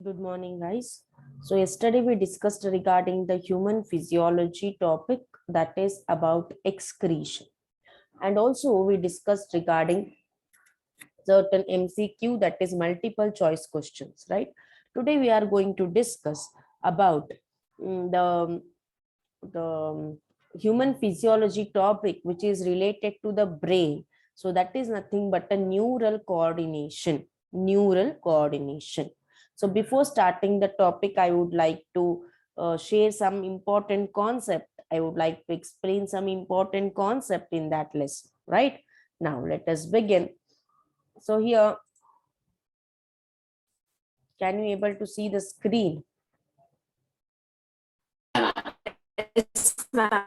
Good morning, guys. So yesterday we discussed regarding the human physiology topic, that is about excretion. And also we discussed regarding certain MCQ, that is multiple choice questions, right? Today we are going to discuss about the human physiology topic, which is related to the brain. So that is nothing but a neural coordination. So before starting the topic, I would like to share some important concept. I would like to explain some important concept in that lesson, right? Now let us begin. So here, can you able to see the screen? Yes, ma'am.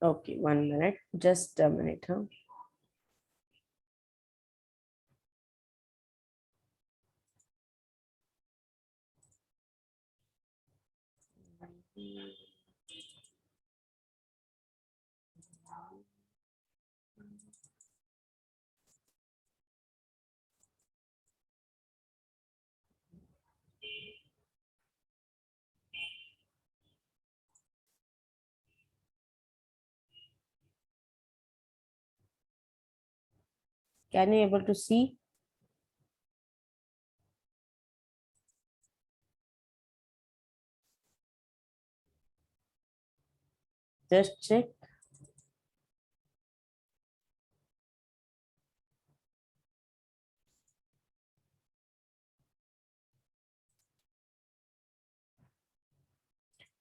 Okay, 1 minute, just a minute, huh? Can you able to see? Just check.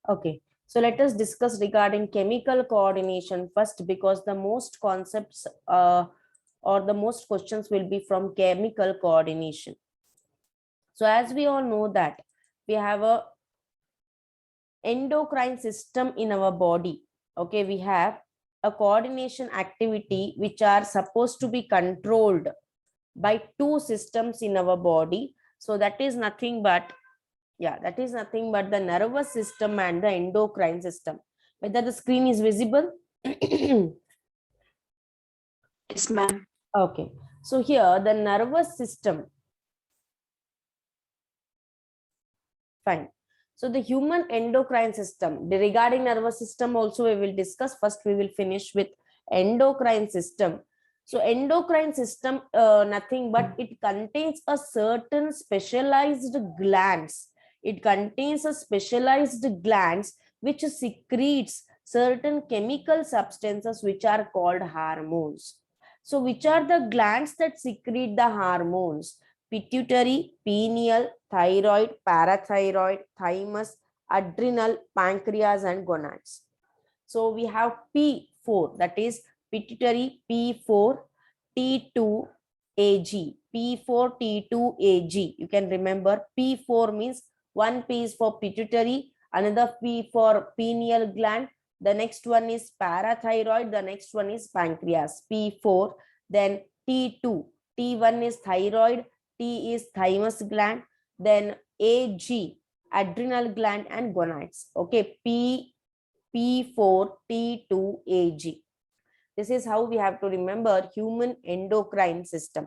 Okay, so let us discuss regarding chemical coordination first, because the most concepts or the most questions will be from chemical coordination. So as we all know that we have a endocrine system in our body. Okay, we have a coordination activity which are supposed to be controlled by two systems in our body. So that is nothing but the nervous system and the endocrine system. Whether the screen is visible? Yes, ma'am. Okay, so here the nervous system. Fine. So the human endocrine system, regarding nervous system also we will discuss. First we will finish with endocrine system. So endocrine system, nothing but it contains a certain specialized glands. It contains a specialized glands which secretes certain chemical substances which are called hormones. So which are the glands that secrete the hormones? Pituitary, pineal, thyroid, parathyroid, thymus, adrenal, pancreas, and gonads. So we have P4, that is pituitary, P4, T2, AG, P4, T2, AG. You can remember P4 means one P is for pituitary, another P for pineal gland, the next one is parathyroid, the next one is pancreas, P4. Then T2, T1 is thyroid, T is thymus gland, then AG, adrenal gland, and gonads. Okay, P4, T2, AG. This is how we have to remember human endocrine system.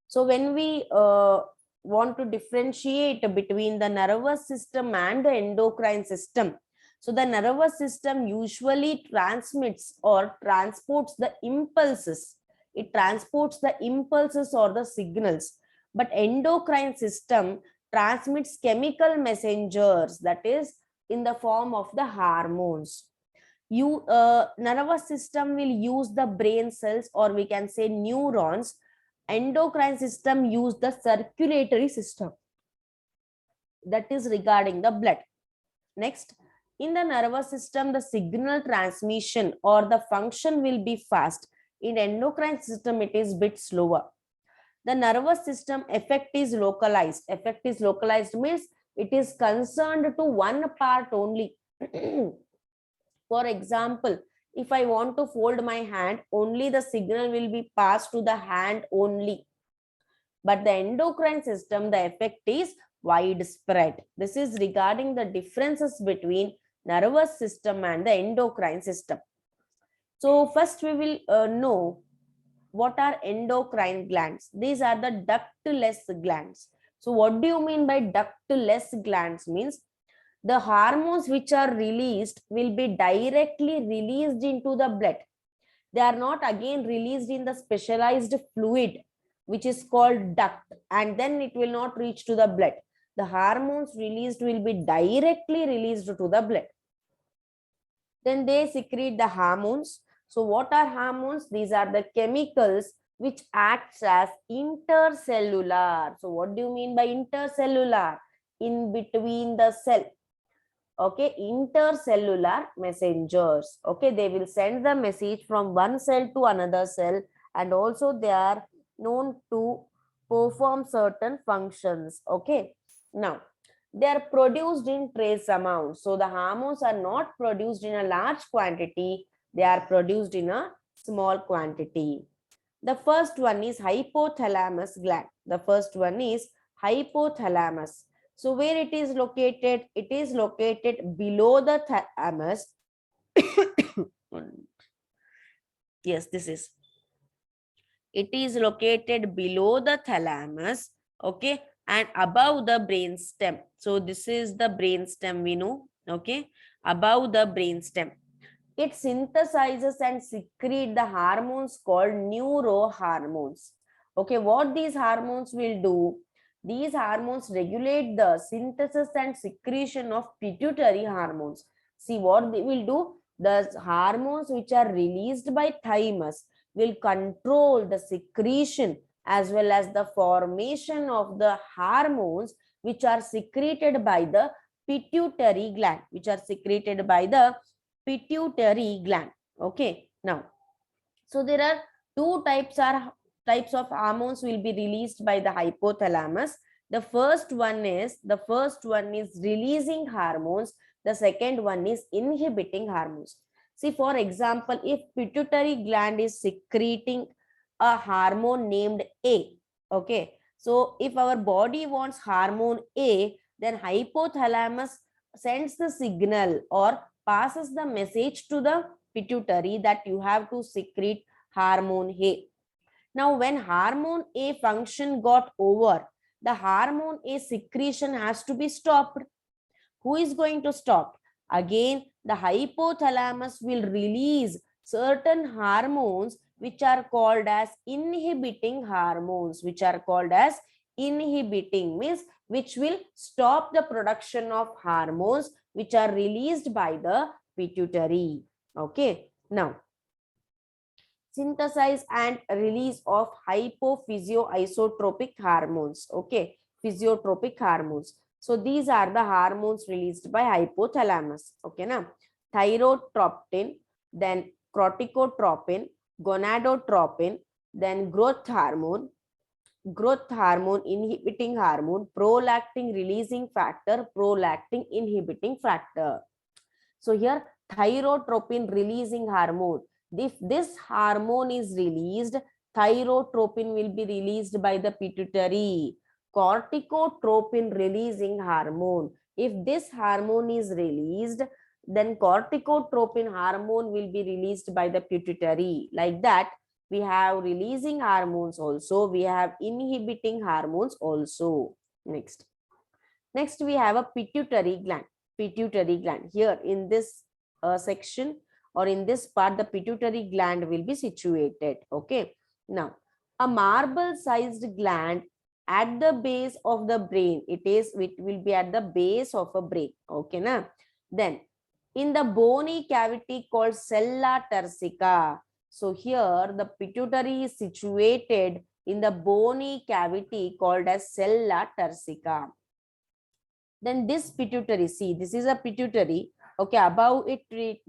So when we want to differentiate between the nervous system and the endocrine system, so the nervous system usually transmits or transports the impulses. It transports the impulses or the signals. But endocrine system transmits chemical messengers, that is in the form of the hormones. Nervous system will use the brain cells, or we can say neurons. Endocrine system use the circulatory system, that is regarding the blood. Next, in the nervous system, the signal transmission or the function will be fast. In endocrine system, it is bit slower. The nervous system effect is localized. Effect is localized means it is concerned to one part only. For example, if I want to fold my hand, only the signal will be passed to the hand only. But the endocrine system, the effect is widespread. This is regarding the differences between nervous system and the endocrine system. So first we will know what are endocrine glands. These are the ductless glands. So what do you mean by ductless glands? Means the hormones which are released will be directly released into the blood. They are not again released in the specialized fluid which is called duct, and then it will not reach to the blood. The hormones released will be directly released to the blood. Then they secrete the hormones. So what are hormones? These are the chemicals which acts as intercellular. So what do you mean by intercellular? In between the cell. Okay, intercellular messengers. Okay, they will send the message from one cell to another cell, and also they are known to perform certain functions. Okay, now they are produced in trace amounts. So the hormones are not produced in a large quantity, they are produced in a small quantity. The first one is hypothalamus gland. The first one is hypothalamus. So where it is located? It is located below the thalamus. Yes, this is. It is located below the thalamus, okay, and above the brain stem. So this is the brain stem, we know, okay, above the brain stem. It synthesizes and secretes the hormones called neurohormones. Okay, what these hormones will do? These hormones regulate the synthesis and secretion of pituitary hormones. See what they will do? The hormones which are released by thymus will control the secretion as well as the formation of the hormones which are secreted by the pituitary gland, pituitary gland. Okay, now, so there are two types of hormones will be released by the hypothalamus. The first one is releasing hormones. The second one is inhibiting hormones. See, for example, if pituitary gland is secreting a hormone named A, okay, so if our body wants hormone A, then hypothalamus sends the signal or passes the message to the pituitary that you have to secrete hormone A. Now, when hormone A function got over, the hormone A secretion has to be stopped. Who is going to stop? Again, the hypothalamus will release certain hormones which are called as inhibiting hormones, means which will stop the production of hormones which are released by the pituitary. Okay, now synthesis and release of hypophysioisotropic hormones. Okay, physiotropic hormones. So these are the hormones released by hypothalamus. Okay, now thyrotropin, then corticotropin, gonadotropin, then growth hormone, inhibiting hormone, prolactin releasing factor, prolactin inhibiting factor. So here thyrotropin releasing hormone. If this hormone is released, thyrotropin will be released by the pituitary. Corticotropin releasing hormone. If this hormone is released, then corticotropin hormone will be released by the pituitary. Like that, we have releasing hormones also, we have inhibiting hormones also. Next we have a pituitary gland. Here in this section or in this part, the pituitary gland will be situated. Okay, now a marble sized gland at the base of the brain. It will be at the base of a brain. Okay, now then in the bony cavity called sella turcica. So here the pituitary is situated in the bony cavity called as sella turcica. Then this pituitary, see, this is a pituitary. Okay, above it, we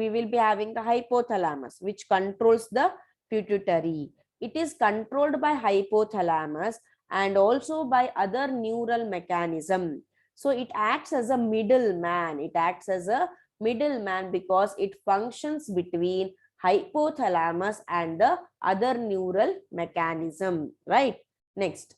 will be having the hypothalamus, which controls the pituitary. It is controlled by hypothalamus and also by other neural mechanism. So it acts as a middleman. Because it functions between hypothalamus and the other neural mechanism, right? Next,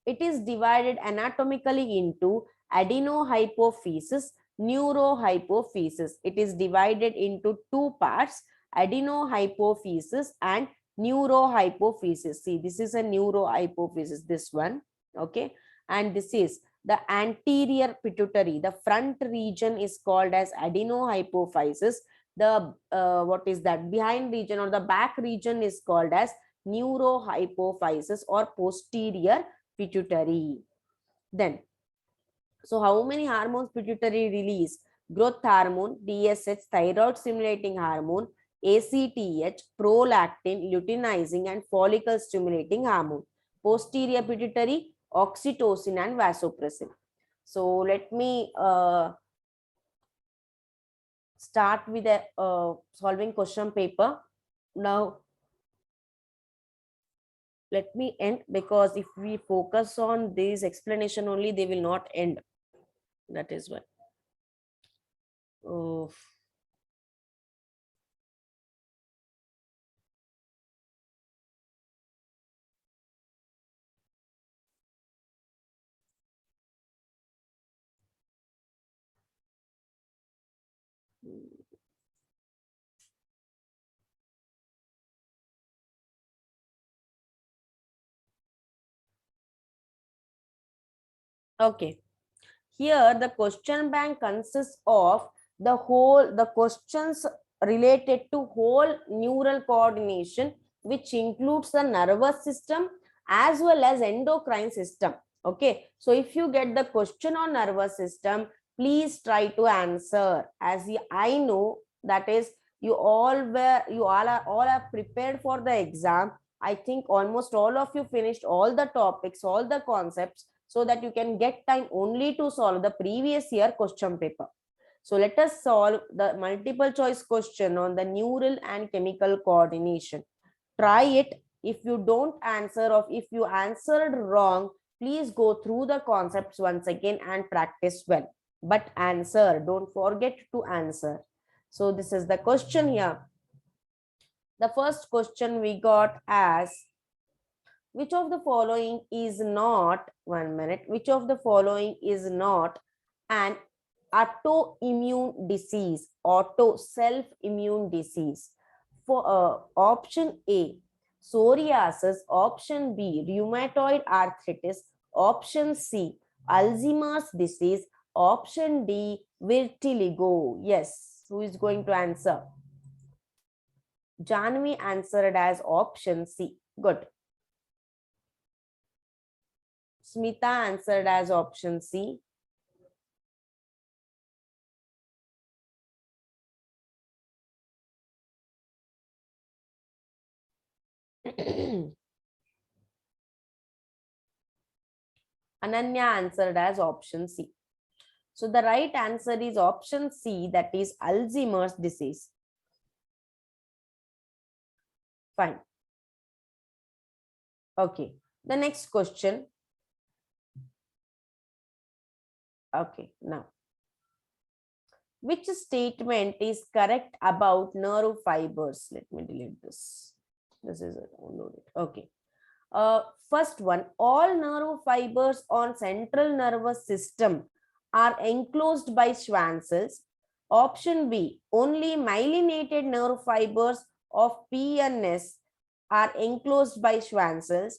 it is divided anatomically into adenohypophysis, neurohypophysis. It is divided into two parts, adenohypophysis and neurohypophysis. See, this is a neurohypophysis, this one. Okay, and this is the anterior pituitary. The front region is called as adenohypophysis. The what is that behind region or the back region is called as neurohypophysis or posterior pituitary. Then, so how many hormones pituitary release? Growth hormone, TSH, thyroid stimulating hormone, ACTH, prolactin, luteinizing and follicle stimulating hormone. Posterior pituitary, oxytocin and vasopressin. So let me start with a solving question paper. Now let me end, because if we focus on this explanation only, they will not end. That is why. Oh. Okay. Here, the question bank consists of the questions related to whole neural coordination, which includes the nervous system as well as endocrine system. Okay. So if you get the question on nervous system, please try to answer. As I know that is you all are prepared for the exam. I think almost all of you finished all the topics, all the concepts, so that you can get time only to solve the previous year question paper. So let us solve the multiple choice question on the neural and chemical coordination. Try it. If you don't answer or if you answered wrong, please go through the concepts once again and practice well. But answer, don't forget to answer. So this is the question here. The first question we got as, which of the following is not, 1 minute, which of the following is not an autoimmune disease, auto self-immune disease? For option A, psoriasis, option B, rheumatoid arthritis, option C, Alzheimer's disease, option D, vertigo. Yes, who is going to answer? Janvi answered as option C. Good. Smita answered as option C. Ananya answered as option C. So the right answer is option C, that is Alzheimer's disease. Fine. Okay. The next question. Okay, now. Which statement is correct about nerve fibers? Let me delete this. This is downloaded. Okay. First one, all nerve fibers on central nervous system are enclosed by Schwann cells. Option B, only myelinated nerve fibers of PNS are enclosed by Schwann cells.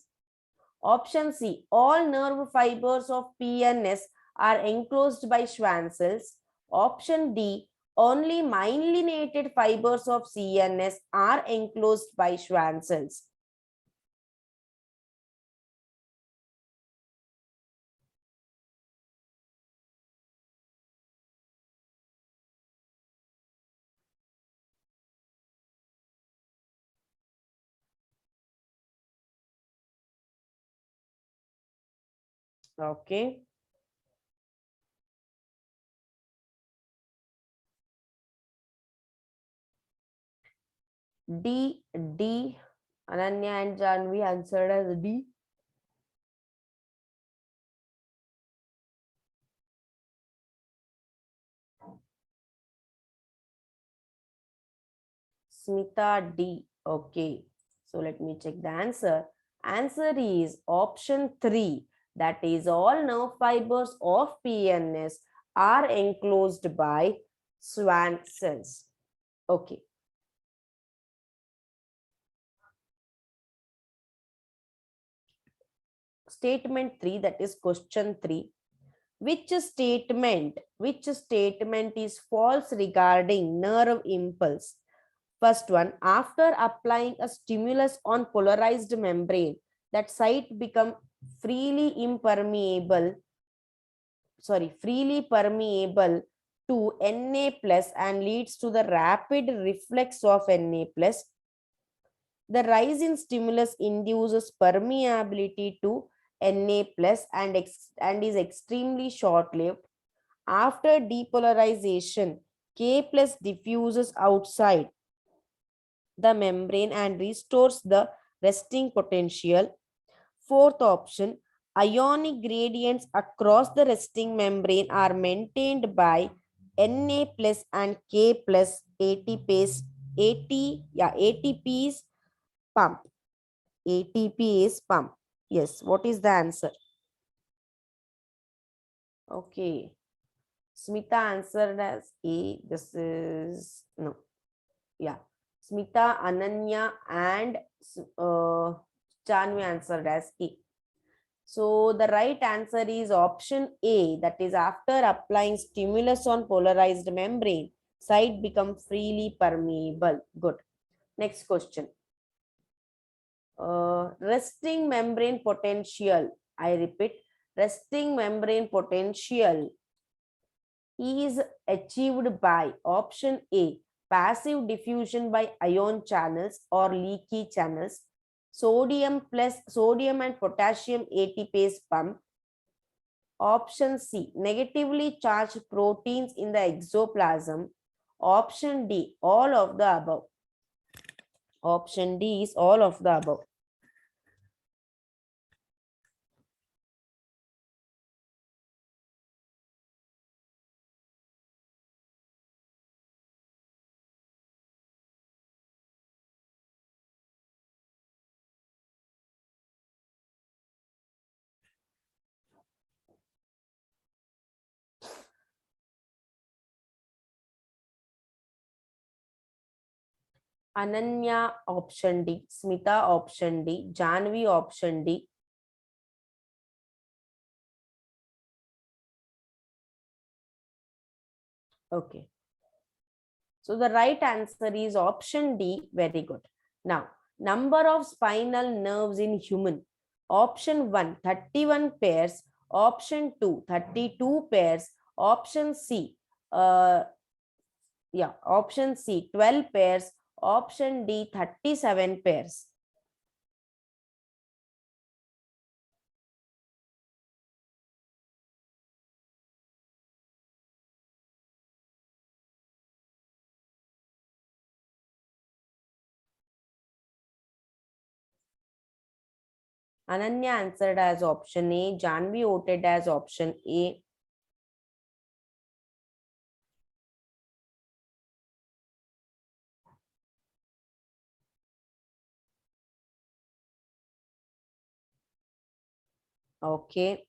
Option C, all nerve fibers of PNS are enclosed by Schwann cells. Option D, only myelinated fibers of CNS are enclosed by Schwann cells. Okay. D. Ananya and Janvi answered as D. Smita D. Okay. So let me check the answer. Answer is option 3. That is, all nerve fibers of PNS are enclosed by Schwann cells. Okay. statement 3, that is question 3. Which statement is false regarding nerve impulse? First one, after applying a stimulus on polarized membrane, that site become freely permeable to Na plus and leads to the rapid reflex of Na plus. The rise in stimulus induces permeability to Na plus and is extremely short-lived. After depolarization, K plus diffuses outside the membrane and restores the resting potential. Fourth option, ionic gradients across the resting membrane are maintained by Na plus and K plus ATP is pump. ATP is pump. Yes, what is the answer? Okay. Smita answered as A. This is no. Yeah. Smita, Ananya, and Chanvi answered as A. So the right answer is option A, that is after applying stimulus on polarized membrane, site become freely permeable. Good. Next question. Resting membrane potential. I repeat, resting membrane potential is achieved by option A, passive diffusion by ion channels or leaky channels, sodium and potassium ATPase pump. Option C, negatively charged proteins in the exoplasm. Option D, all of the above. Option D is all of the above. Ananya option D, Smita option D, Janvi option D. Okay. So the right answer is option D. Very good. Now, number of spinal nerves in human. Option 1, 31 pairs. Option 2, 32 pairs. Option C, option C, 12 pairs. Option D, 37 pairs. Ananya answered as option A. Janvi voted as option A. Okay.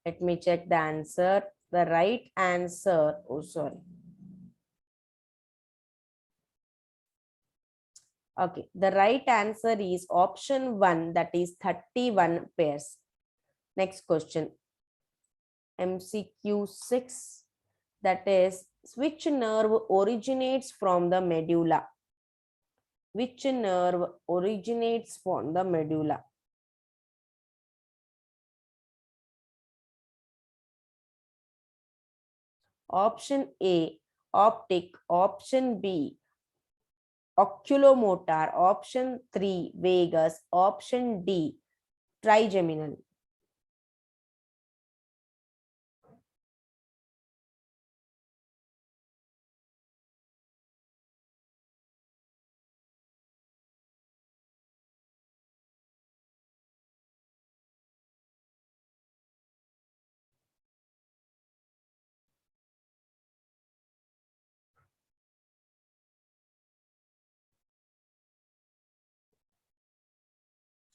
Let me check the answer. The right answer, oh sorry. Okay, the right answer is option 1, that is 31 pairs. Next question. MCQ 6, that is which nerve originates from the medulla? Which nerve originates from the medulla? Option A, optic. Option B, oculomotor. Option 3, vagus. Option D, trigeminal.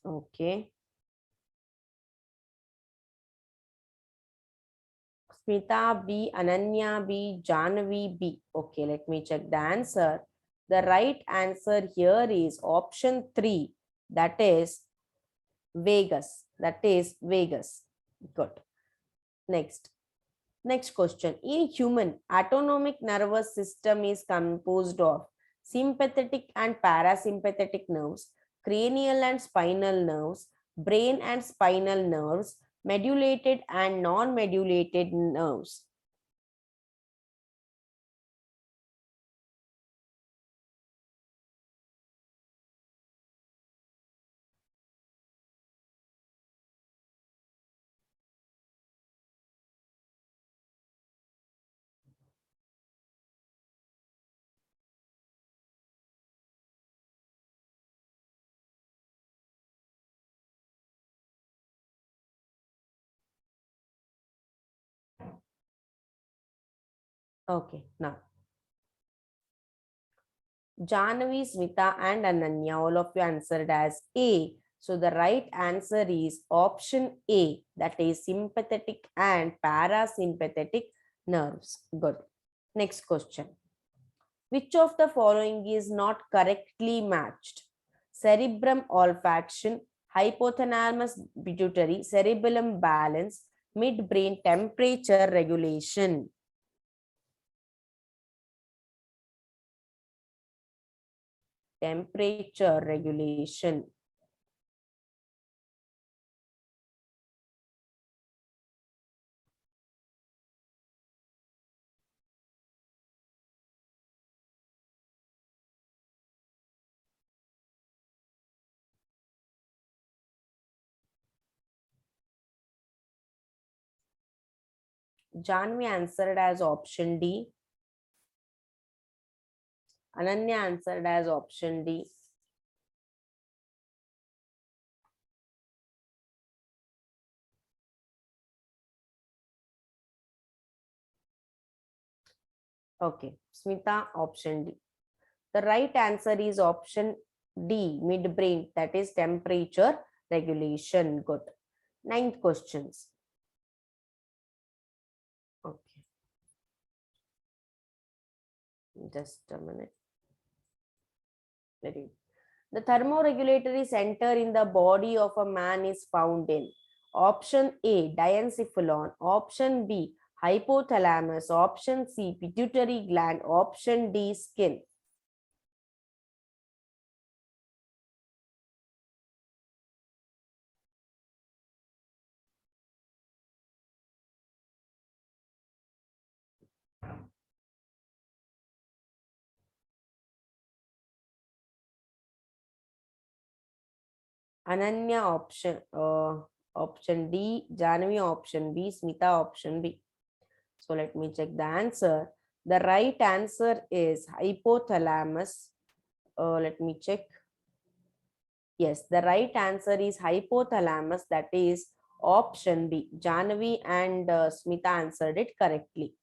Okay. Smita B, Ananya B, Janvi B. Okay, let me check the answer. The right answer here is option 3, that is vagus. that is vagus. Good. Next question. In human, autonomic nervous system is composed of sympathetic and parasympathetic nerves, cranial and spinal nerves, brain and spinal nerves, modulated and non-modulated nerves. Okay, now Jahnavi, Smita, and Ananya, all of you answered as A. So the right answer is option A, that is sympathetic and parasympathetic nerves. Good. Next question. Which of the following is not correctly matched? Cerebrum olfaction, hypothalamus pituitary, cerebellum balance, midbrain temperature regulation. Temperature regulation. Janvi answered as option D. Ananya answered as option D. Okay, Smita, option D. The right answer is option D, midbrain, that is temperature regulation. Good. Ninth questions. Okay, just a minute. Very. The thermoregulatory center in the body of a man is found in option A, diencephalon, option B, hypothalamus, option C, pituitary gland, option D, skin. Ananya option D, Janvi option B, Smita option B. So let me check the answer. The right answer is hypothalamus. Let me check. Yes, the right answer is hypothalamus. That is option B. Janvi and Smita answered it correctly.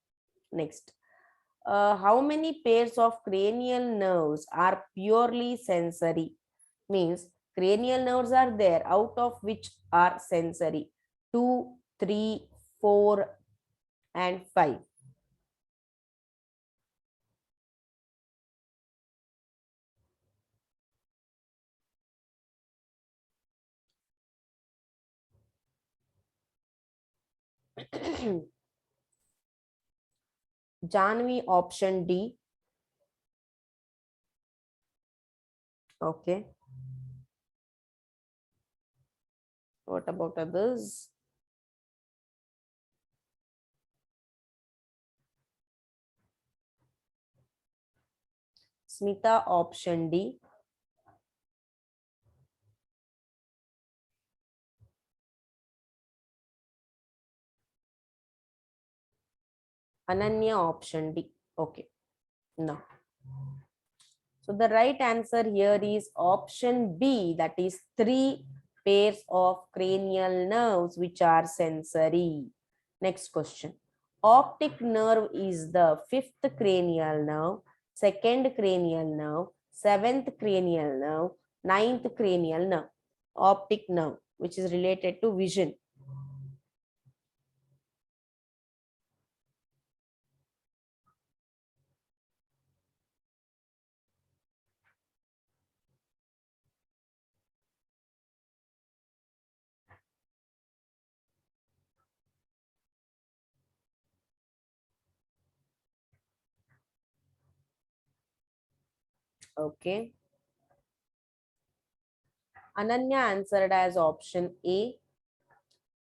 Next. How many pairs of cranial nerves are purely sensory? Means cranial nerves are there, out of which are sensory. 2, 3, 4, and 5. Janvi option D. Okay. What about others? Smita option D. Ananya option D. Okay. No. So the right answer here is option B, that is 3 pairs of cranial nerves which are sensory. Next question. Optic nerve is the 5th cranial nerve, 2nd cranial nerve, 7th cranial nerve, 9th cranial nerve. Optic nerve, which is related to vision. Okay. Ananya answered as option A.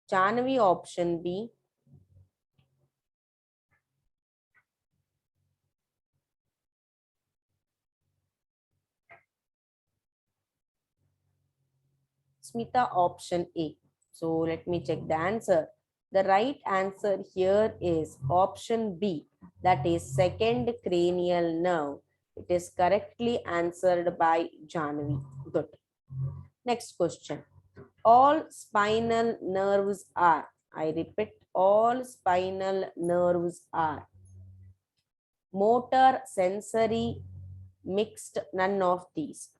Janvi option B. Smita option A. So let me check the answer. The right answer here is option B, that is second cranial nerve. It is correctly answered by Janvi. Good. Next question. All spinal nerves are, I repeat, all spinal nerves are motor, sensory, mixed, none of these.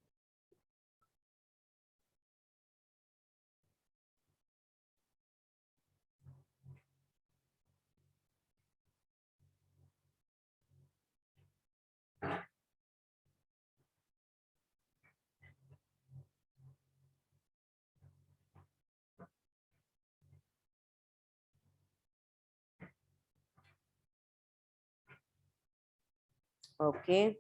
Okay.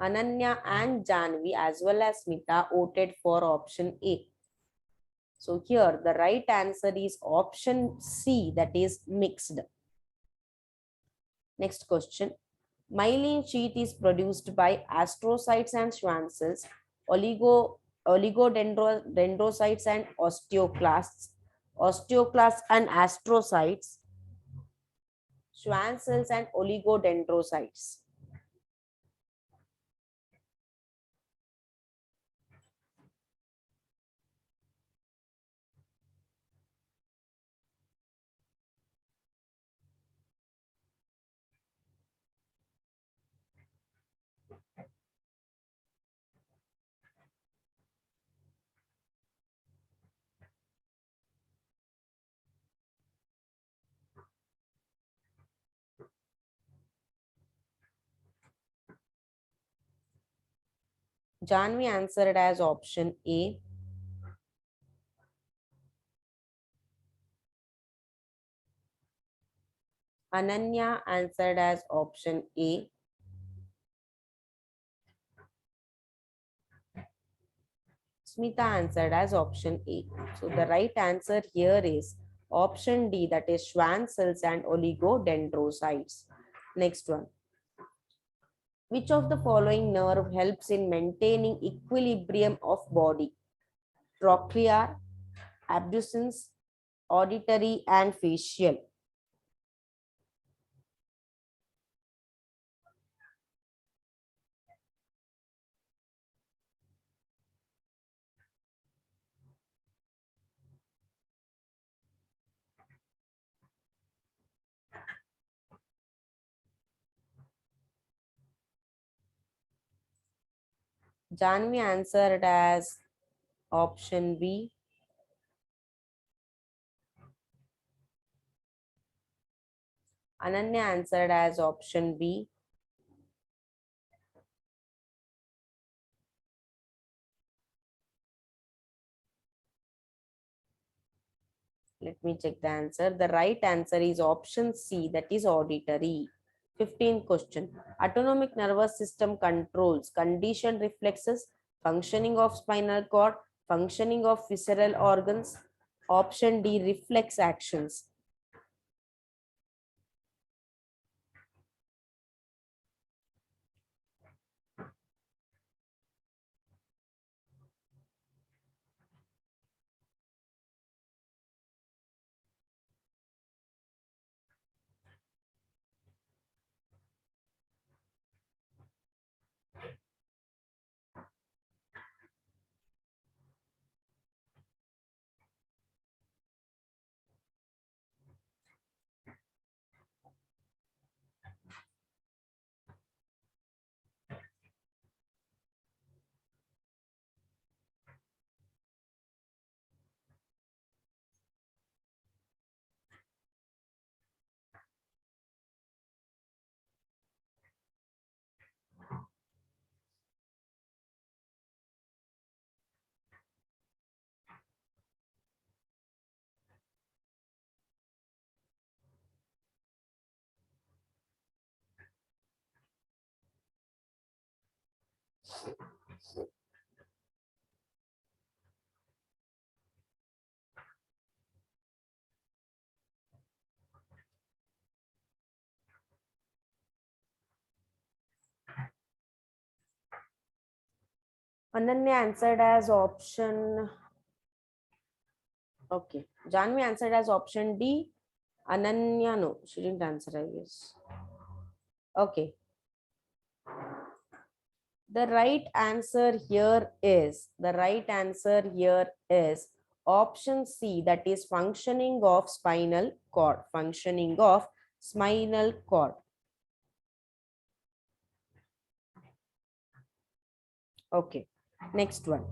Ananya and Janvi as well as Smita voted for option A. So here the right answer is option C, that is mixed. Next question. Myelin sheath is produced by astrocytes and Schwann cells, oligodendrocytes and osteoclasts, osteoclasts and astrocytes, Schwann cells and oligodendrocytes. Janvi answered as option A. Ananya answered as option A. Smita answered as option A. So the right answer here is option D, that is Schwann cells and oligodendrocytes. Next one. Which of the following nerve helps in maintaining equilibrium of body? Trochlear, abducens, auditory, and facial. Janvi answered as option B. Ananya answered as option B. Let me check the answer. The right answer is option C, that is auditory. 15th question. Autonomic nervous system controls conditioned reflexes, functioning of spinal cord, functioning of visceral organs. Option D, reflex actions. Ananya answered as option. Okay. Janvi answered as option D. Ananya, no, she didn't answer, I guess. Okay. The right answer here is option C, that is functioning of spinal cord. Functioning of spinal cord. Okay. Next one.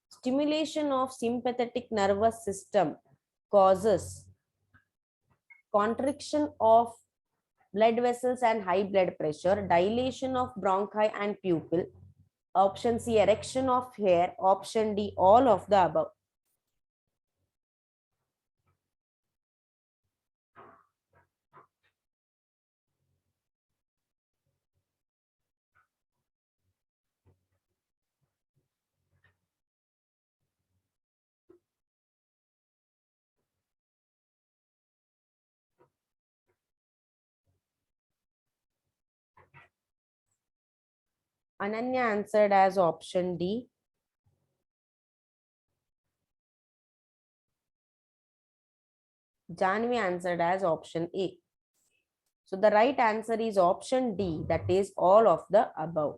Stimulation of sympathetic nervous system causes contraction of blood vessels and high blood pressure, dilation of bronchi and pupil. Option C, erection of hair. Option D, all of the above. Ananya answered as option D. Janvi answered as option A. So the right answer is option D, that is all of the above.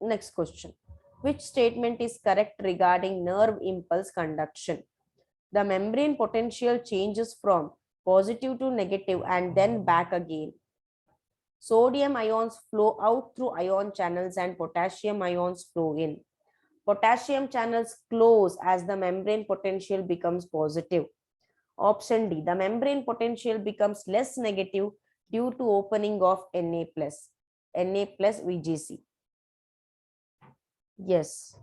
Next question. Which statement is correct regarding nerve impulse conduction? The membrane potential changes from positive to negative and then back again. Sodium ions flow out through ion channels and potassium ions flow in. Potassium channels close as the membrane potential becomes positive. Option D, the membrane potential becomes less negative due to opening of Na plus VGC. Yes.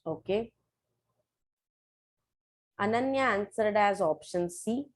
Okay. Ananya answered as option C.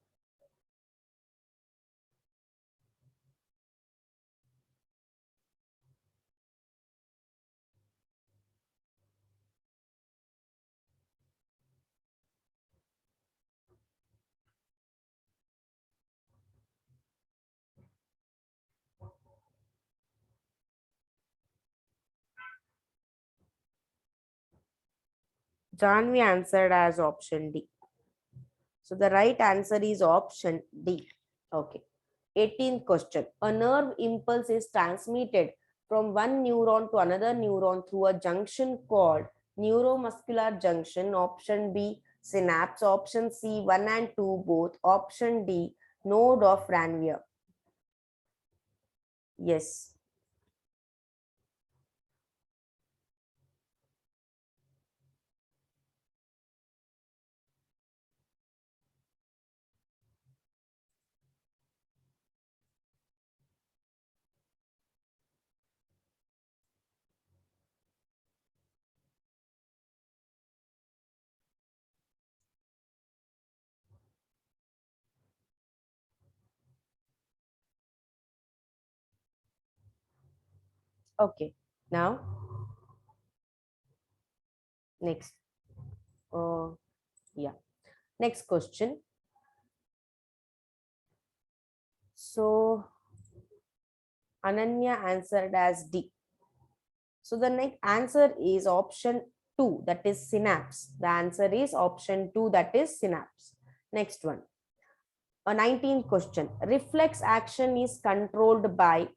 Janvi answered as option D. So the right answer is option D. Okay. 18th question. A nerve impulse is transmitted from one neuron to another neuron through a junction called neuromuscular junction. Option B, synapse. Option C, 1 and 2 both. Option D, node of Ranvier. Yes. Okay. Now, next. Yeah. Next question. So, Ananya answered as D. So the next answer is option 2, that is synapse. The answer is option 2, that is synapse. Next one. A 19th question. Reflex action is controlled by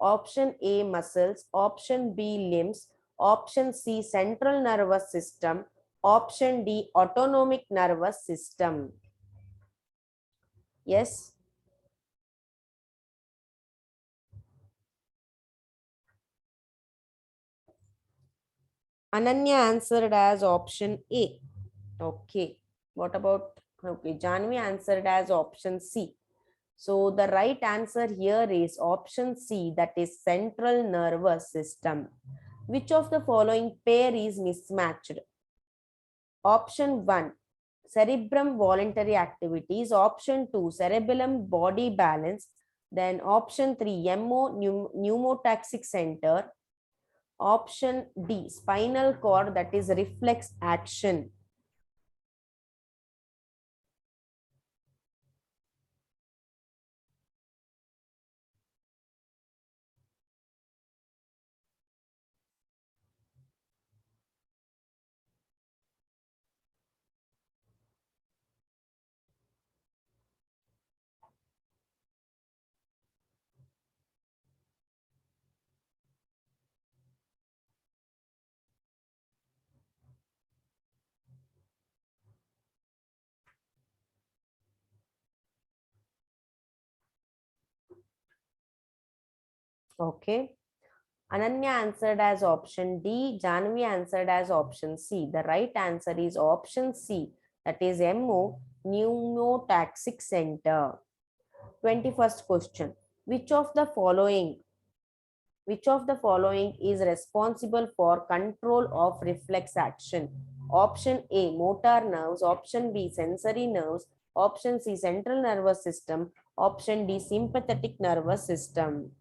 option A, muscles, option B, limbs, option C, central nervous system, option D, autonomic nervous system. Yes. Ananya answered as option A. Okay. What about, okay, Janvi answered as option C. So the right answer here is option C, that is central nervous system. Which of the following pair is mismatched? Option 1, cerebrum voluntary activities. Option 2, cerebellum body balance. Then option 3, pneumotaxic center. Option D, spinal cord, that is reflex action. Okay. Ananya answered as option D. Janvi answered as option C. The right answer is option C, that is MO, pneumotaxic center. 21st question. Which of the following which of the following is responsible for control of reflex action? Option A, motor nerves. Option B, sensory nerves. Option C, central nervous system. Option D, sympathetic nervous system.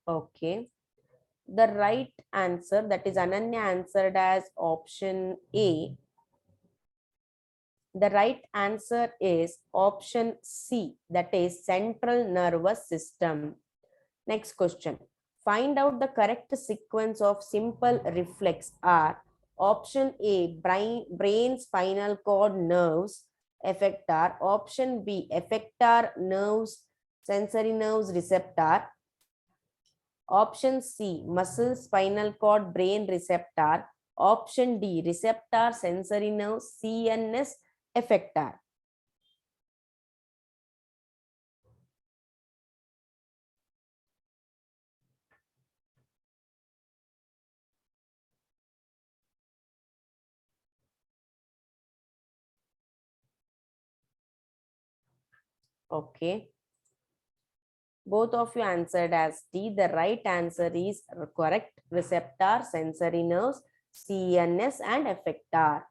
Okay. The right answer, that is Ananya answered as option A. The right answer is option C, that is central nervous system. Next question. Find out the correct sequence of simple reflex are option A, brain spinal cord nerves effector, option B, effector nerves sensory nerves receptor, option C, muscle spinal cord brain receptor, option D, receptor sensory nerve CNS effector. Okay. Both of you answered as D. The right answer is correct. Receptor, sensory nerves, CNS and effector.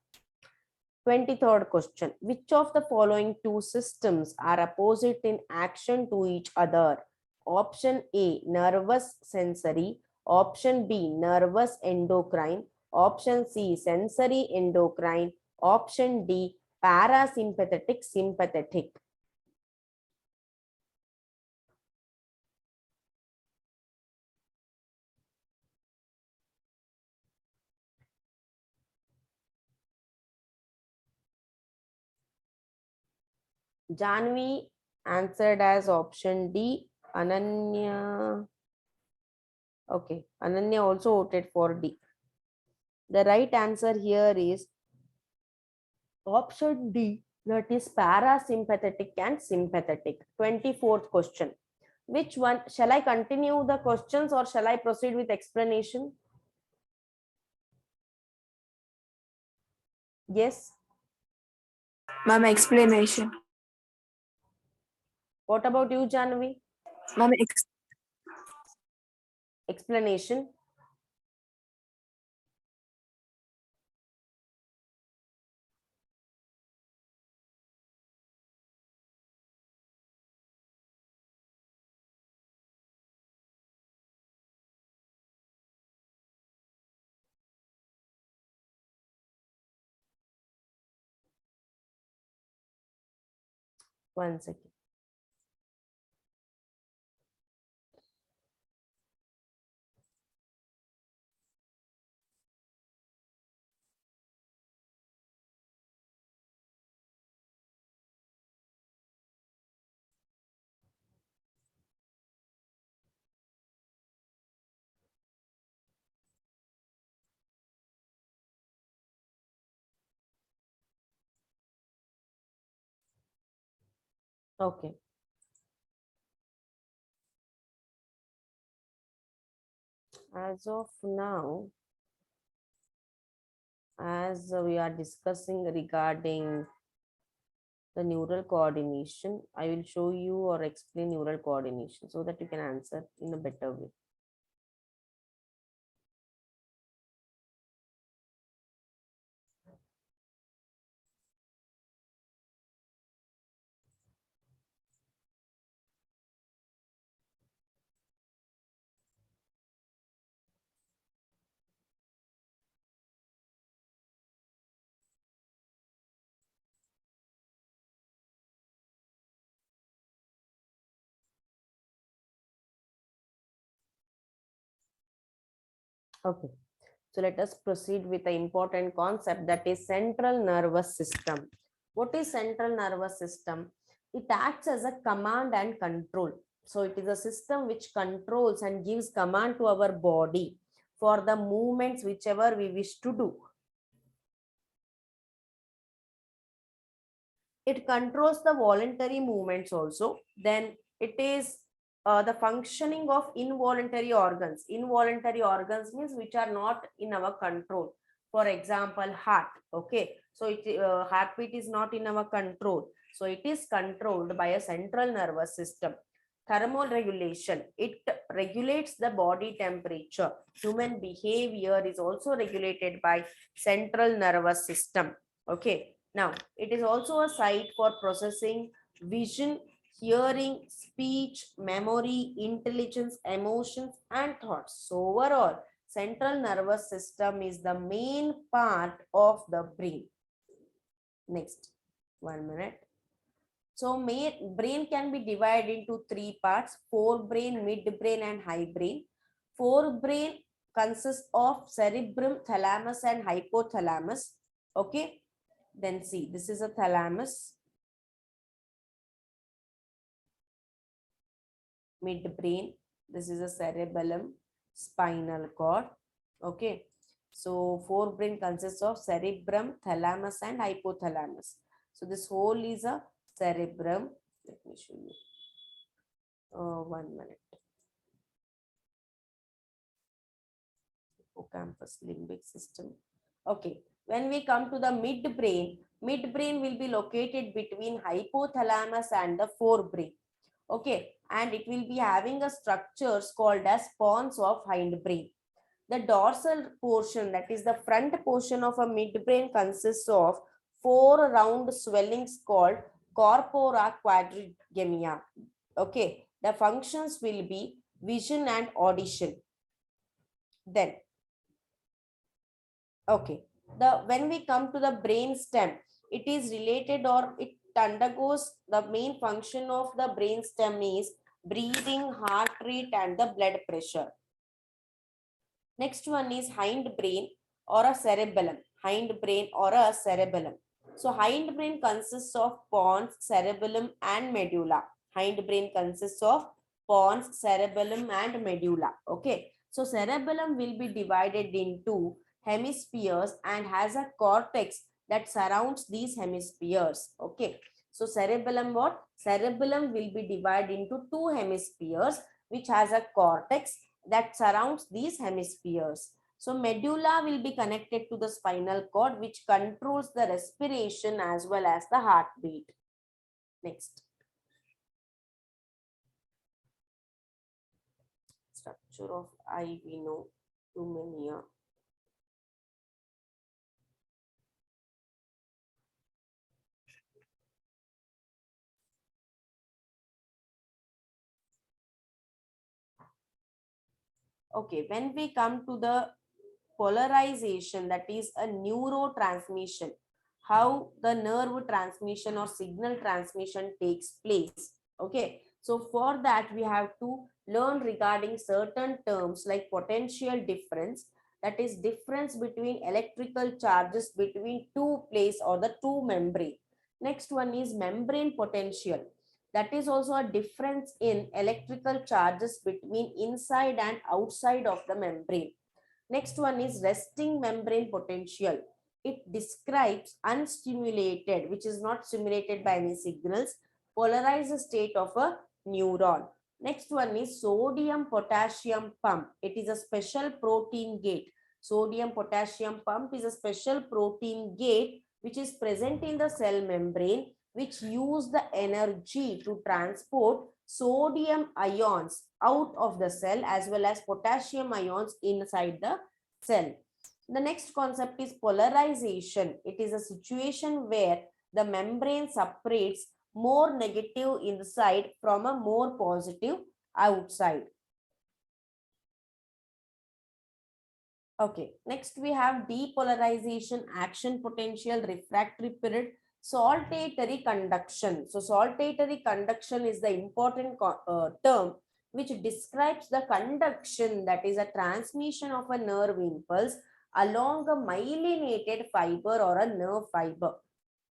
23rd question. Which of the following two systems are opposite in action to each other? Option A, nervous sensory. Option B, nervous endocrine. Option C, sensory endocrine. Option D, parasympathetic sympathetic. Janvi answered as option D. Ananya. Okay. Ananya also voted for D. The right answer here is option D. That is parasympathetic and sympathetic. 24th question. Which one? Shall I continue the questions or shall I proceed with explanation? Yes. Ma'am, explanation. What about you, Janvi? Ma'am, Explanation. One second. Okay. As of now, as we are discussing regarding the neural coordination, I will show you or explain neural coordination so that you can answer in a better way. Okay. So let us proceed with the important concept, that is central nervous system. What is central nervous system? It acts as a command and control. So it is a system which controls and gives command to our body for the movements whichever we wish to do. It controls the voluntary movements also. Then it is the functioning of involuntary organs. Involuntary organs means which are not in our control. For example, heart. Okay, so heartbeat is not in our control, so it is controlled by a central nervous system. Thermoregulation, it regulates the body temperature. Human behavior is also regulated by central nervous system. Okay, now it is also a site for processing vision, hearing, speech, memory, intelligence, emotions, and thoughts. So overall, central nervous system is the main part of the brain. Next, 1 minute. So brain can be divided into three parts: forebrain, midbrain, and hindbrain. Forebrain consists of cerebrum, thalamus, and hypothalamus. Okay, then see, this is a thalamus, midbrain, this is a cerebellum, spinal cord. Okay, so forebrain consists of cerebrum, thalamus, and hypothalamus. So this whole is a cerebrum. Let me show you. 1 minute. Hippocampus, limbic system. Okay, when we come to the midbrain, midbrain will be located between hypothalamus and the forebrain. Okay, and it will be having a structures called as pons of hindbrain. The dorsal portion, that is the front portion of a midbrain, consists of four round swellings called corpora quadrigemia. Okay, the functions will be vision and audition. Then, okay, when we come to the brain stem, it is related, or it undergoes, the main function of the brain stem is breathing, heart rate, and the blood pressure. Next one is hindbrain or a cerebellum. Hindbrain or a cerebellum. So hindbrain consists of pons, cerebellum, and medulla. Hindbrain consists of pons, cerebellum, and medulla. Okay. So cerebellum will be divided into hemispheres and has a cortex that surrounds these hemispheres. Okay. So cerebellum what? Cerebellum will be divided into two hemispheres which has a cortex that surrounds these hemispheres. So medulla will be connected to the spinal cord, which controls the respiration as well as the heartbeat. Next. Structure of eye, we know, lumina. Okay, when we come to the polarization, that is a neurotransmission, how the nerve transmission or signal transmission takes place. Okay, so for that we have to learn regarding certain terms like potential difference, that is difference between electrical charges between two plates or the two membrane. Next one is membrane potential, that is also a difference in electrical charges between inside and outside of the membrane. Next one is resting membrane potential. It describes unstimulated, which is not stimulated by any signals, polarized state of a neuron. Next one is sodium potassium pump. It is a special protein gate. Sodium potassium pump is a special protein gate which is present in the cell membrane, which use the energy to transport sodium ions out of the cell as well as potassium ions inside the cell. The next concept is polarization. It is a situation where the membrane separates more negative inside from a more positive outside. Okay, next we have depolarization, action potential, refractory period, saltatory conduction. So saltatory conduction is the important term which describes the conduction, that is a transmission of a nerve impulse along a myelinated fiber or a nerve fiber,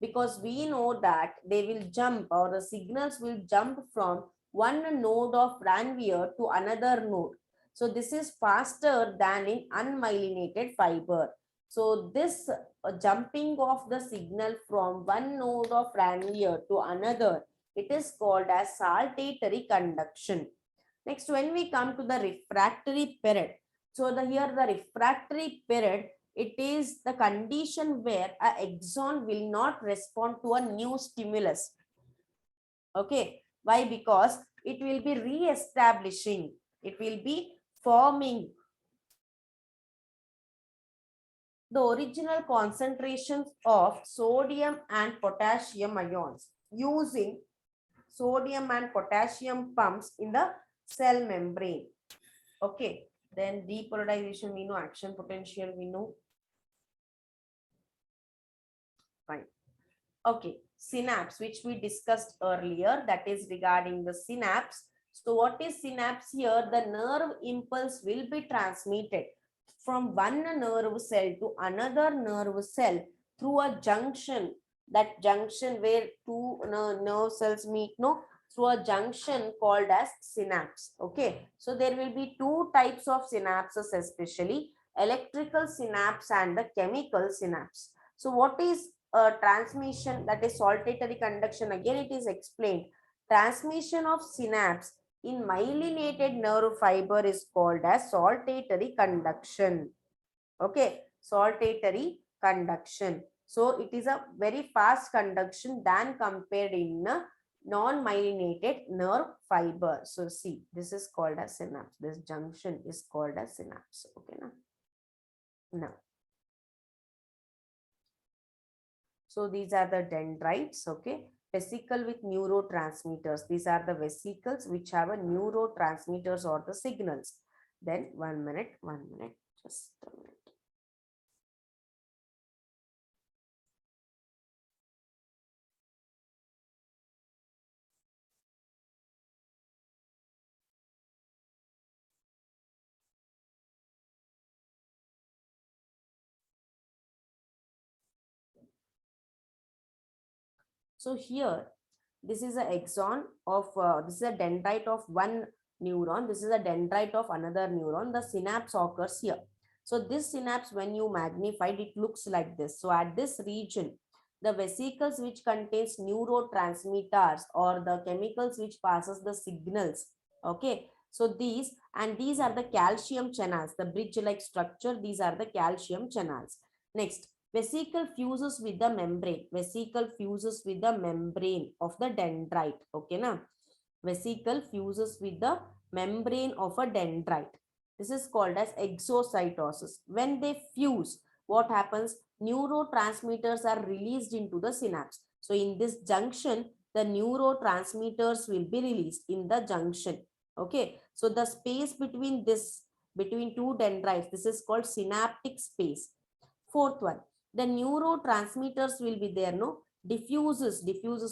because we know that they will jump, or the signals will jump from one node of Ranvier to another node. So this is faster than in unmyelinated fiber. So this jumping of the signal from one node of Ranvier to another, it is called as saltatory conduction. Next, when we come to the refractory period, so here the refractory period, it is the condition where a axon will not respond to a new stimulus. Okay, why? Because it will be re-establishing, it will be forming the original concentrations of sodium and potassium ions using sodium and potassium pumps in the cell membrane. Okay, then depolarization we know, action potential we know. Fine. Okay, synapse, which we discussed earlier, that is regarding the synapse. So what is synapse here? The nerve impulse will be transmitted from one nerve cell to another nerve cell through a junction. That junction where two nerve cells meet, no, through a junction called as synapse. Okay, so there will be two types of synapses, especially electrical synapse and the chemical synapse. So what is transmission, that is saltatory conduction? Again it is explained. Transmission of synapse in myelinated nerve fiber is called as saltatory conduction. Okay, saltatory conduction. So it is a very fast conduction than compared in a non-myelinated nerve fiber. So see, this is called as synapse. This junction is called as synapse. Okay, now. So these are the dendrites, okay, vesicle with neurotransmitters. These are the vesicles which have a neurotransmitters or the signals. Then 1 minute, just a minute. So here, this is an axon of, this is a dendrite of one neuron. This is a dendrite of another neuron. The synapse occurs here. So this synapse, when you magnify it, looks like this. So at this region, the vesicles which contains neurotransmitters or the chemicals which passes the signals. Okay. So these are the calcium channels, the bridge-like structure. These are the calcium channels. Next, vesicle fuses with the membrane. Vesicle fuses with the membrane of the dendrite. Okay, na? Vesicle fuses with the membrane of a dendrite. This is called as exocytosis. When they fuse, what happens? Neurotransmitters are released into the synapse. So in this junction, the neurotransmitters will be released in the junction. Okay. So the space between two dendrites, this is called synaptic space. Fourth one, the neurotransmitters will be there, no? Diffuses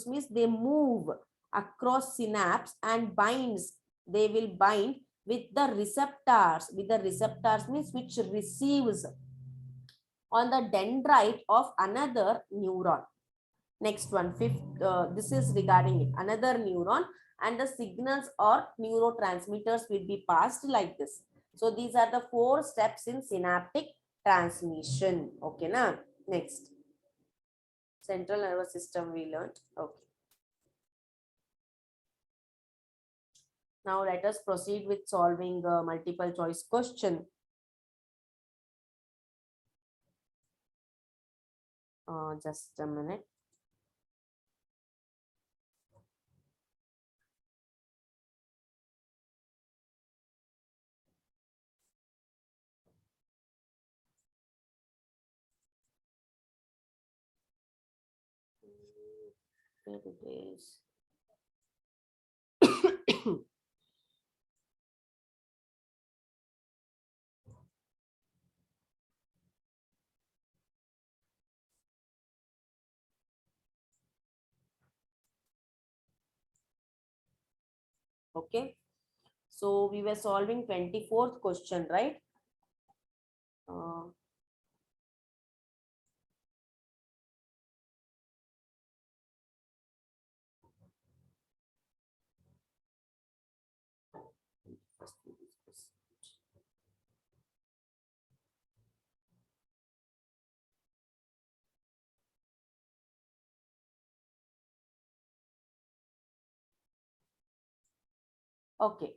means they move across synapse and binds. They will bind with the receptors. With the receptors means which receives on the dendrite of another neuron. Next one, fifth, this is regarding it. Another neuron, and the signals or neurotransmitters will be passed like this. So these are the 4 steps in synaptic transmission. Okay, now next, central nervous system we learned. Okay. Now let us proceed with solving a multiple choice question. Just a minute. Here it is. Okay. So we were solving 24th question, right? Uh, first we discuss. Okay.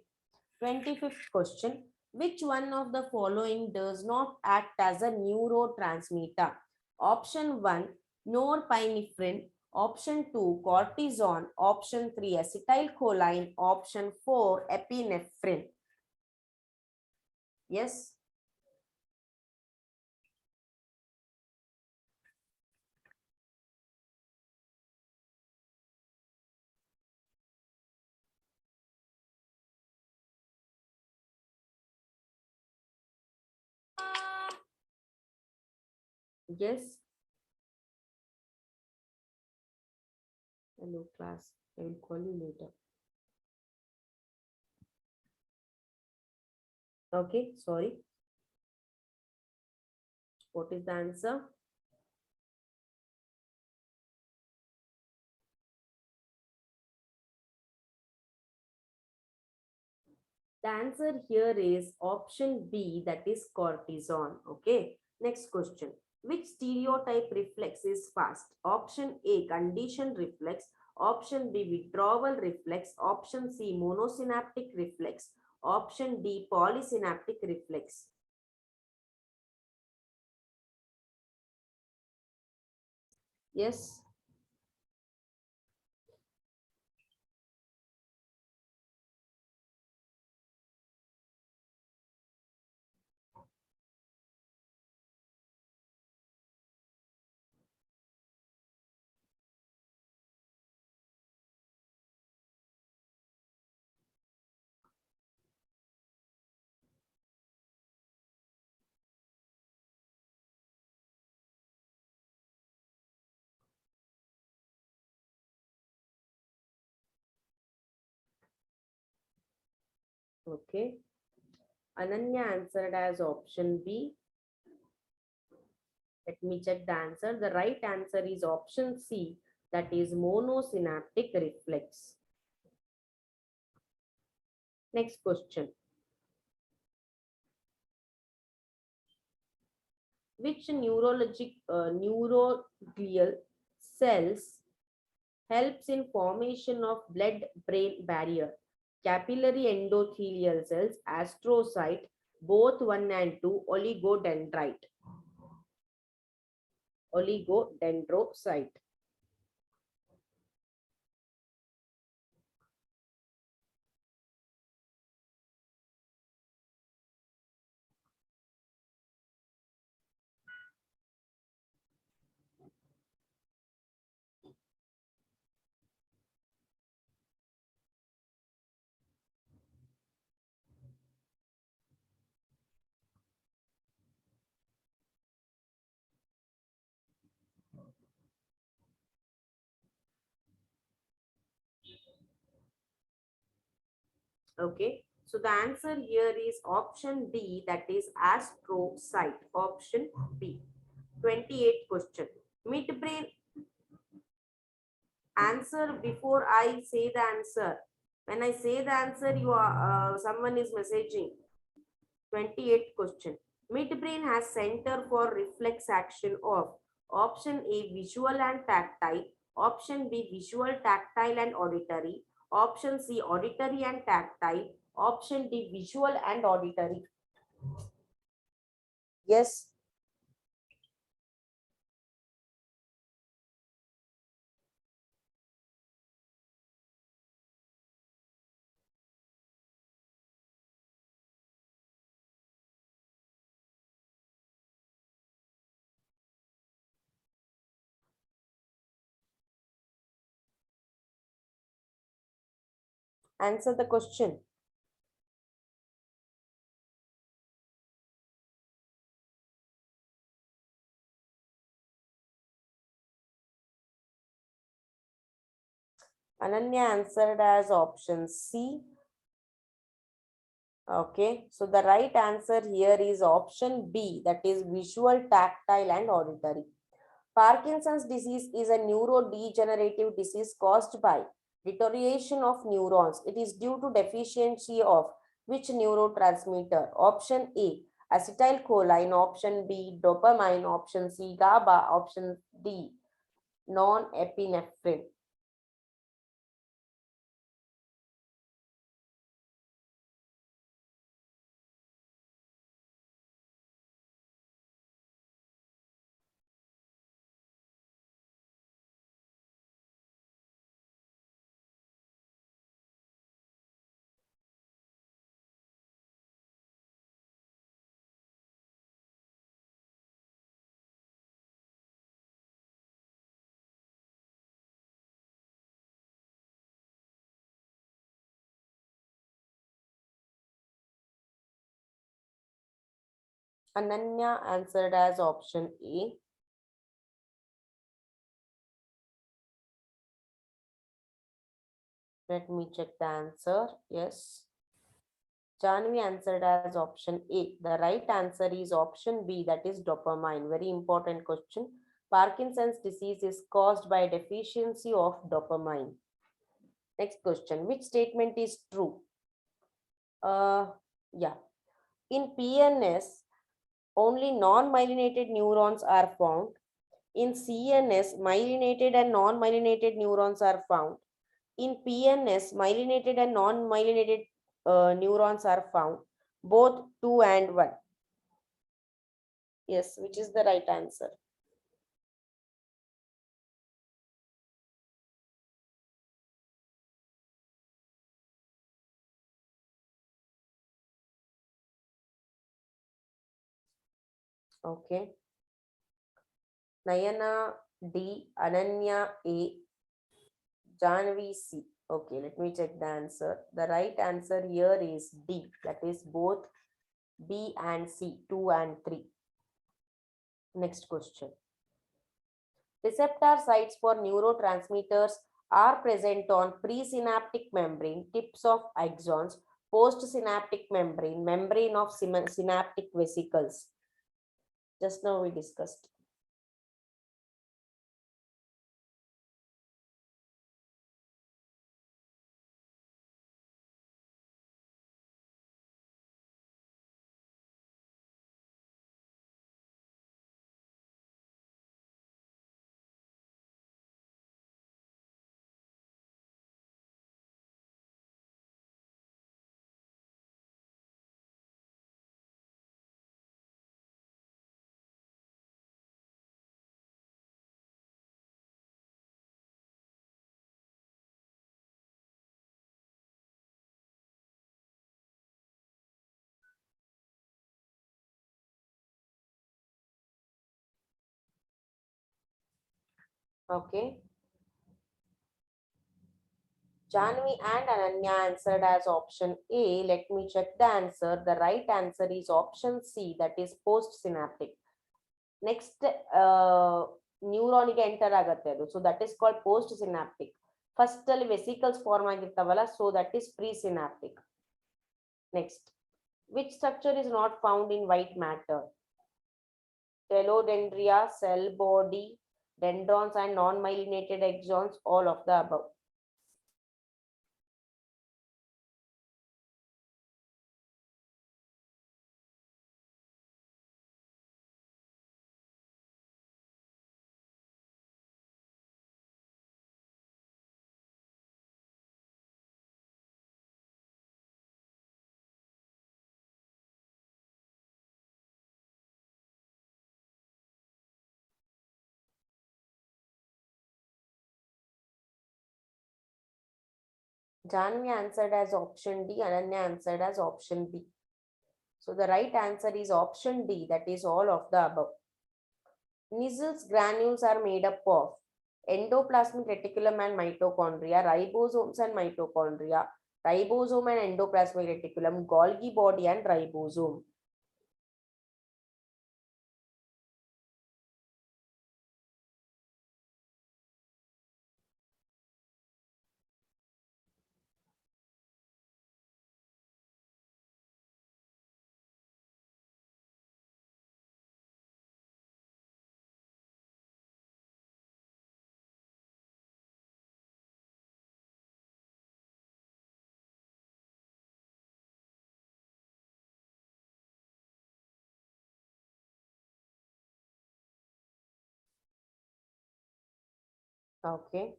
25th question. Which one of the following does not act as a neurotransmitter? Option 1, norepinephrine. Option 2, cortisone. Option 3, acetylcholine. Option 4, epinephrine. Yes. Yes. Hello, class. I will call you later. Okay, sorry. What is the answer? The answer here is option B, that is cortisone. Okay. Next question. Which stereotype reflex is fast? Option A, conditioned reflex. Option B, withdrawal reflex. Option C, monosynaptic reflex. Option D, polysynaptic reflex. Yes. Okay. Ananya answered as option B. Let me check the answer. The right answer is option C, that is monosynaptic reflex. Next question. Which neuroglial cells helps in formation of blood-brain barrier? Capillary endothelial cells, astrocyte, both 1 and 2, oligodendrocyte. Okay, so the answer here is option D, that is astrocyte. Option B. 28th question. Midbrain, answer before I say the answer. When I say the answer, you are someone is messaging. 28th question. Midbrain has center for reflex action of option A, visual and tactile. Option B, visual, tactile and auditory. Option C, auditory and tactile. Option D, visual and auditory. Yes. Answer the question. Ananya answered as option C. Okay, so the right answer here is option B, that is visual, tactile, and auditory. Parkinson's disease is a neurodegenerative disease caused by deterioration of neurons. It is due to deficiency of which neurotransmitter? Option A, acetylcholine. Option B, dopamine. Option C, GABA. Option D, non-epinephrine. Ananya answered as option A. Let me check the answer. Yes. Janvi answered as option A. The right answer is option B, that is dopamine. Very important question. Parkinson's disease is caused by deficiency of dopamine. Next question. Which statement is true? Yeah. In PNS, only non-myelinated neurons are found. In CNS, myelinated and non-myelinated neurons are found. In PNS, myelinated and non-myelinated neurons are found, both 2 and 1. Yes, which is the right answer? Okay. Nayana D, Ananya A, Janvi C. Okay, let me check the answer. The right answer here is D, that is both B and C, 2 and 3. Next question. Receptor sites for neurotransmitters are present on presynaptic membrane, tips of axons, postsynaptic membrane, membrane of synaptic vesicles. Just now we discussed. Okay. Janvi and Ananya answered as option A. Let me check the answer. The right answer is option C, that is postsynaptic. Next, ನ್ಯೂರಾನಿಗೆ enter ಆಗುತ್ತೆ ಅದು, so that is called postsynaptic. First ಅಲ್ಲಿ vesicles form ಆಗಿರ್ತಾವಲ್ಲ, so that is presynaptic. Next, which structure is not found in white matter? Telodendria, cell body, dendrons and non-myelinated axons, all of the above. Janvi answered as option D. Ananya answered as option B. So the right answer is option D, that is all of the above. Nissls granules are made up of endoplasmic reticulum and mitochondria, ribosomes and mitochondria, ribosome and endoplasmic reticulum, Golgi body and ribosome. Okay.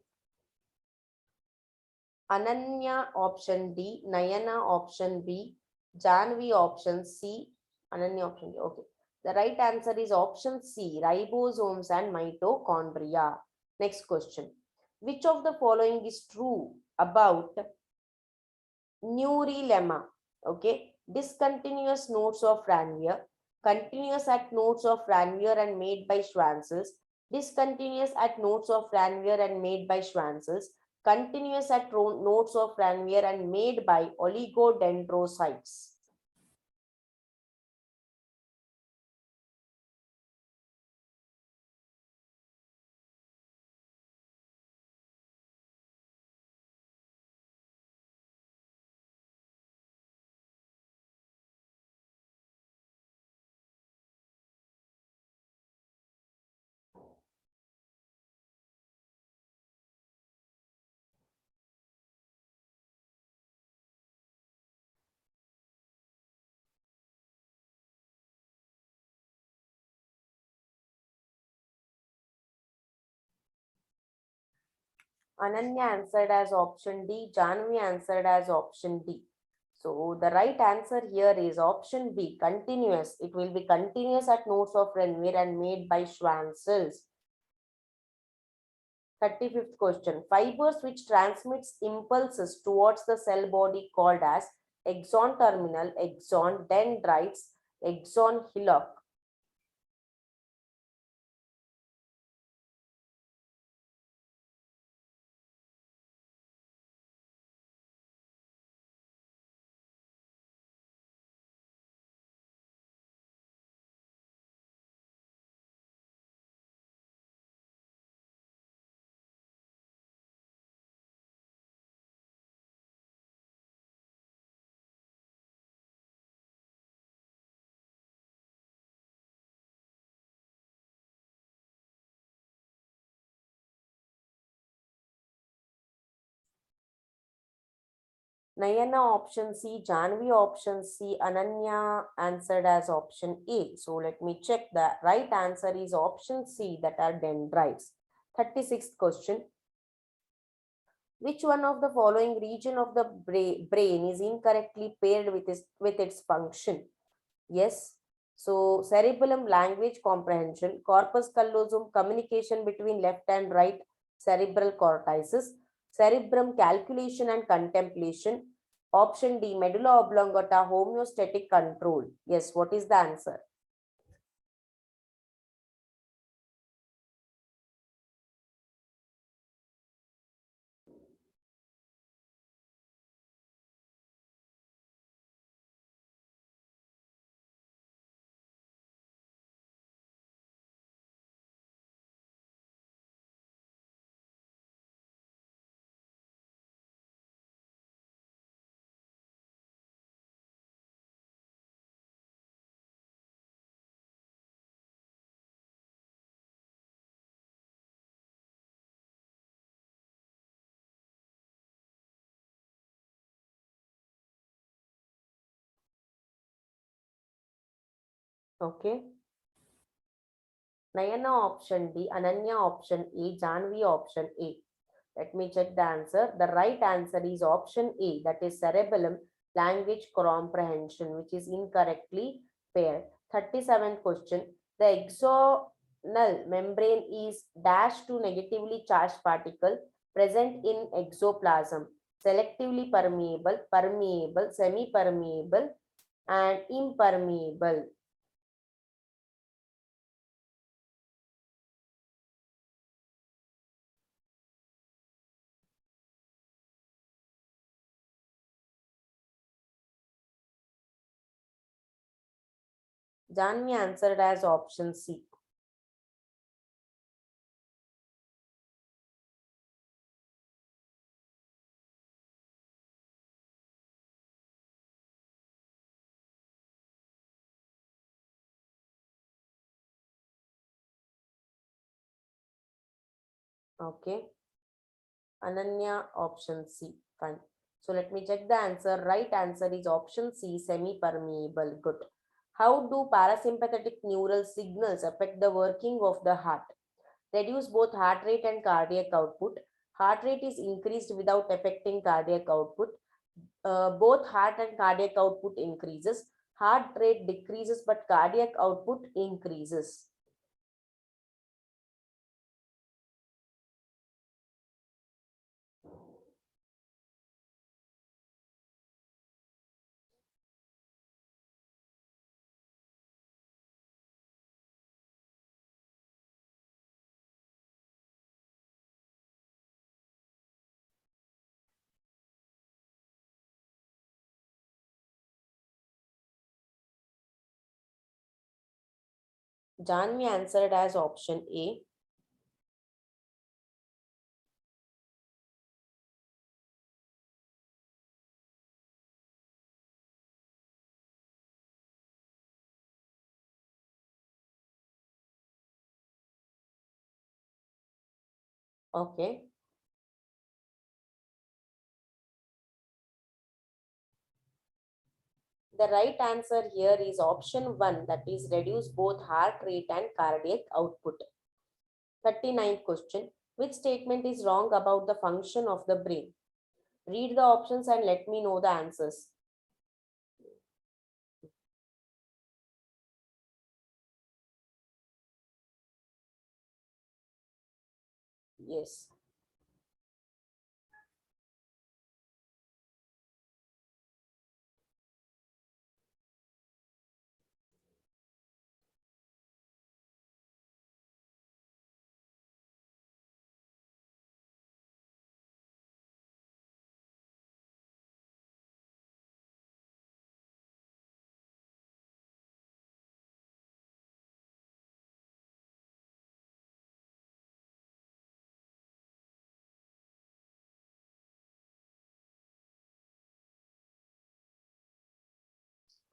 Ananya option D, Nayana option B, Janvi option C, Ananya option D. Okay. The right answer is option C, ribosomes and mitochondria. Next question. Which of the following is true about Neurilemma? Okay. Discontinuous nodes of Ranvier, continuous at nodes of Ranvier and made by Schwanzels, discontinuous at nodes of Ranvier and made by Schwanzels, continuous at nodes of Ranvier and made by oligodendrocytes. Ananya answered as option D. Janvi answered as option D. So the right answer here is option B, continuous. It will be continuous at nodes of Ranvier and made by Schwann cells. 35th question. Fibers which transmits impulses towards the cell body called as axon terminal, axon dendrites, axon hillock. Nayana option C, Janvi option C, Ananya answered as option A. So let me check. The right answer is option C, that are dendrites. 36th question. Which one of the following region of the brain is incorrectly paired with its function? Yes. So cerebellum, language comprehension, corpus callosum, communication between left and right cerebral cortices, cerebrum, calculation and contemplation. Option D, medulla oblongata, homeostatic control. Yes, what is the answer? Okay. Nayana option D, Ananya option A, Janvi option A. Let me check the answer. The right answer is option A, that is cerebellum, language comprehension, which is incorrectly paired. 37th question. The axonal membrane is dash to negatively charged particle present in exoplasm. selectively permeable, permeable, semi-permeable, and impermeable. Janvi answered as option C. Okay. Ananya, option C. Fine. So let me check the answer. Right answer is option C, semi-permeable. Good. How do parasympathetic neural signals affect the working of the heart? Reduce both heart rate and cardiac output. Heart rate is increased without affecting cardiac output. Both heart and cardiac output increases. Heart rate decreases, but cardiac output increases. Janvi answered as option A. Okay. The right answer here is option 1, that is reduce both heart rate and cardiac output. 39th question. Which statement is wrong about the function of the brain? Read the options and let me know the answers. Yes.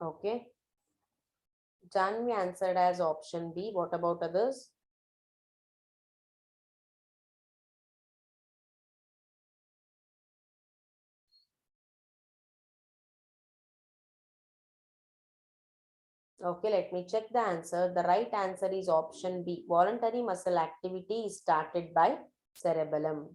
Okay. Janvi answered as option B. What about others? Okay, let me check the answer. The right answer is option B. Voluntary muscle activity is started by cerebellum.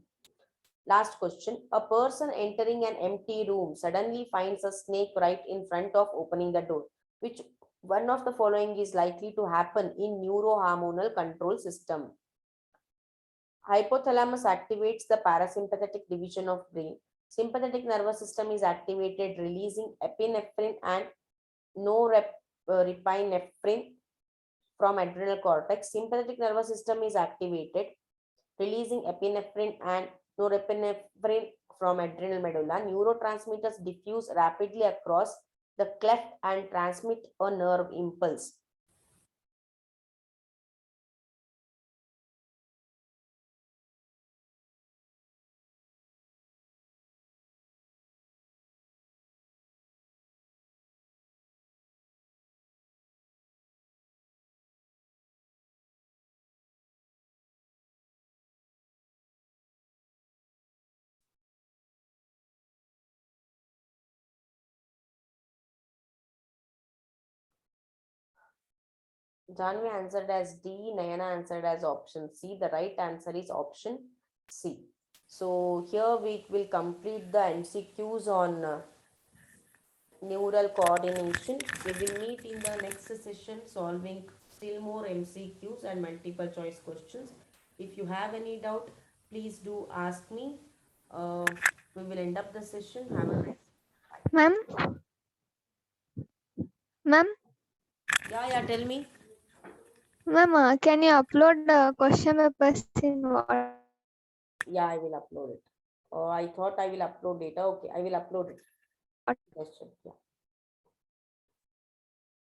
Last question. A person entering an empty room suddenly finds a snake right in front of opening the door. Which one of the following is likely to happen in neurohormonal control system? Hypothalamus activates the parasympathetic division of brain. Sympathetic nervous system is activated, releasing epinephrine and norepinephrine from adrenal cortex. Sympathetic nervous system is activated, releasing epinephrine and norepinephrine from adrenal medulla. Neurotransmitters diffuse rapidly across the cleft and transmit a nerve impulse. Janvi answered as D, Nayana answered as option C. The right answer is option C. So here we will complete the MCQs on neural coordination. We will meet in the next session solving still more MCQs and multiple choice questions. If you have any doubt, please do ask me. We will end up the session. Have a nice. Ma'am, ma'am, Yeah, tell me. ma'am, can you upload question papers in WhatsApp? Yeah, I will upload it. Oh, I thought I will upload it. Okay, I will upload it. Question. Yeah.